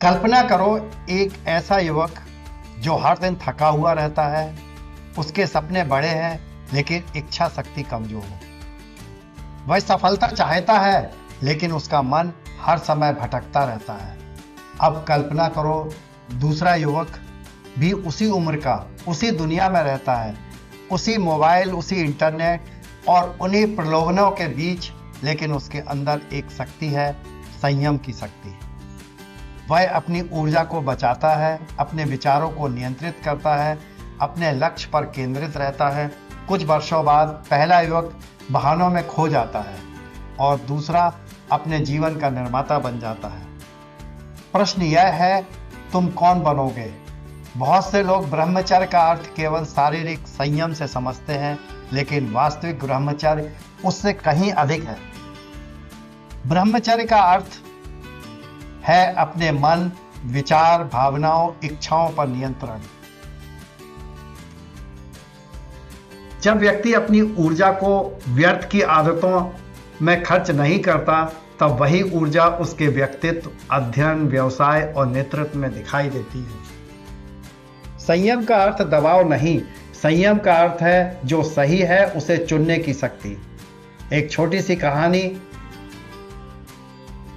कल्पना करो एक ऐसा युवक जो हर दिन थका हुआ रहता है, उसके सपने बड़े हैं लेकिन इच्छा शक्ति कमजोर हो। वह सफलता चाहता है लेकिन उसका मन हर समय भटकता रहता है। अब कल्पना करो दूसरा युवक भी उसी उम्र का, उसी दुनिया में रहता है, उसी मोबाइल, उसी इंटरनेट और उन्हीं प्रलोभनों के बीच, लेकिन उसके अंदर एक शक्ति है, संयम की शक्ति। वह अपनी ऊर्जा को बचाता है, अपने विचारों को नियंत्रित करता है, अपने लक्ष्य पर केंद्रित रहता है। कुछ वर्षों बाद पहला युवक बहानों में खो जाता है और दूसरा अपने जीवन का निर्माता बन जाता है। प्रश्न यह है, तुम कौन बनोगे? बहुत से लोग ब्रह्मचर्य का अर्थ केवल शारीरिक संयम से समझते हैं, लेकिन वास्तविक ब्रह्मचर्य उससे कहीं अधिक है। ब्रह्मचर्य का अर्थ है अपने मन, विचार, भावनाओं, इच्छाओं पर नियंत्रण। जब व्यक्ति अपनी ऊर्जा को व्यर्थ की आदतों में खर्च नहीं करता, तब वही ऊर्जा उसके व्यक्तित्व, अध्ययन, व्यवसाय और नेतृत्व में दिखाई देती है। संयम का अर्थ दबाव नहीं, संयम का अर्थ है जो सही है उसे चुनने की शक्ति। एक छोटी सी कहानी।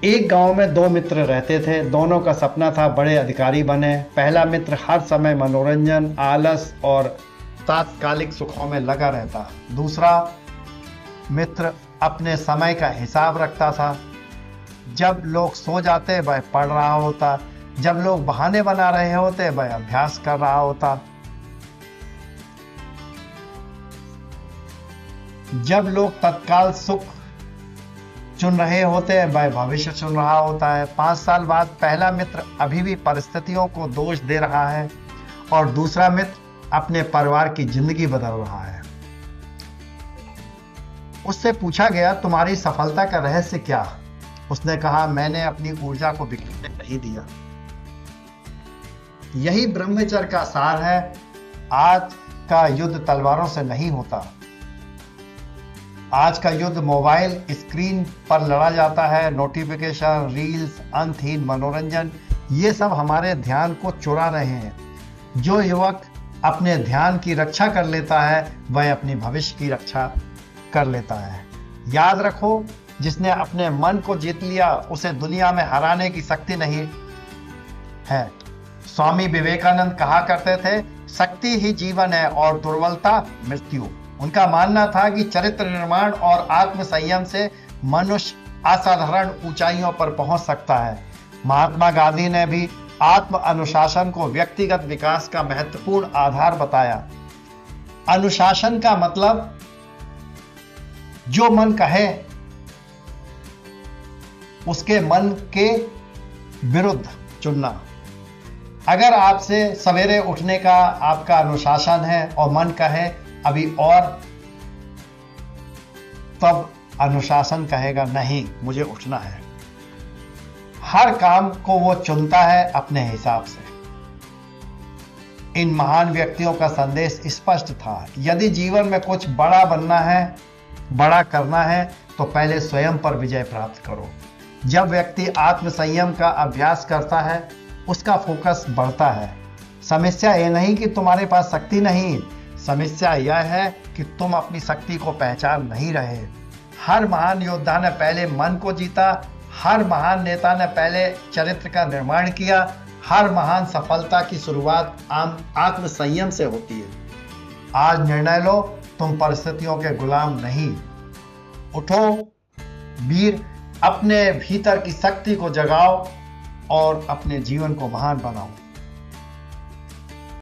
एक गांव में दो मित्र रहते थे। दोनों का सपना था बड़े अधिकारी बने। पहला मित्र हर समय मनोरंजन, आलस और तात्कालिक सुखों में लगा रहता। दूसरा मित्र अपने समय का हिसाब रखता था। जब लोग सो जाते वह पढ़ रहा होता, जब लोग बहाने बना रहे होते वह अभ्यास कर रहा होता। जब लोग तत्काल सुख चुन रहे होते हैं वह भविष्य चुन रहा होता है। 5 साल बाद पहला मित्र अभी भी परिस्थितियों को दोष दे रहा है और दूसरा मित्र अपने परिवार की जिंदगी बदल रहा है। उससे पूछा गया, तुम्हारी सफलता का रहस्य क्या? उसने कहा, मैंने अपनी ऊर्जा को बिखरने नहीं दिया। यही ब्रह्मचर्य का सार है। आज का युद्ध तलवारों से नहीं होता। आज का युद्ध मोबाइल स्क्रीन पर लड़ा जाता है। नोटिफिकेशन, रील्स, अंतहीन मनोरंजन, ये सब हमारे ध्यान को चुरा रहे हैं। जो युवक अपने ध्यान की रक्षा कर लेता है वह अपनी भविष्य की रक्षा कर लेता है। याद रखो, जिसने अपने मन को जीत लिया उसे दुनिया में हराने की शक्ति नहीं है। स्वामी विवेकानंद कहा करते थे, शक्ति ही जीवन है और दुर्बलता मृत्यु। उनका मानना था कि चरित्र निर्माण और आत्म संयम से मनुष्य असाधारण ऊंचाइयों पर पहुंच सकता है। महात्मा गांधी ने भी आत्म अनुशासन को व्यक्तिगत विकास का महत्वपूर्ण आधार बताया। अनुशासन का मतलब जो मन कहे उसके मन के विरुद्ध चुनना। अगर आपसे सवेरे उठने का आपका अनुशासन है और मन कहे अभी और, तब अनुशासन कहेगा नहीं, मुझे उठना है। हर काम को वो चुनता है अपने हिसाब से। इन महान व्यक्तियों का संदेश स्पष्ट था। यदि जीवन में कुछ बड़ा बनना है, बड़ा करना है, तो पहले स्वयं पर विजय प्राप्त करो। जब व्यक्ति आत्म संयम का अभ्यास करता है, उसका फोकस बढ़ता है। समस्या यह नहीं कि तुम्हारे पास शक्ति नहीं, समस्या यह है कि तुम अपनी शक्ति को पहचान नहीं रहे। हर महान योद्धा ने पहले मन को जीता, हर महान नेता ने पहले चरित्र का निर्माण किया। हर महान सफलता की शुरुआत आत्म संयम से होती है। आज निर्णय लो, तुम परिस्थितियों के गुलाम नहीं। उठो वीर, अपने भीतर की शक्ति को जगाओ और अपने जीवन को महान बनाओ।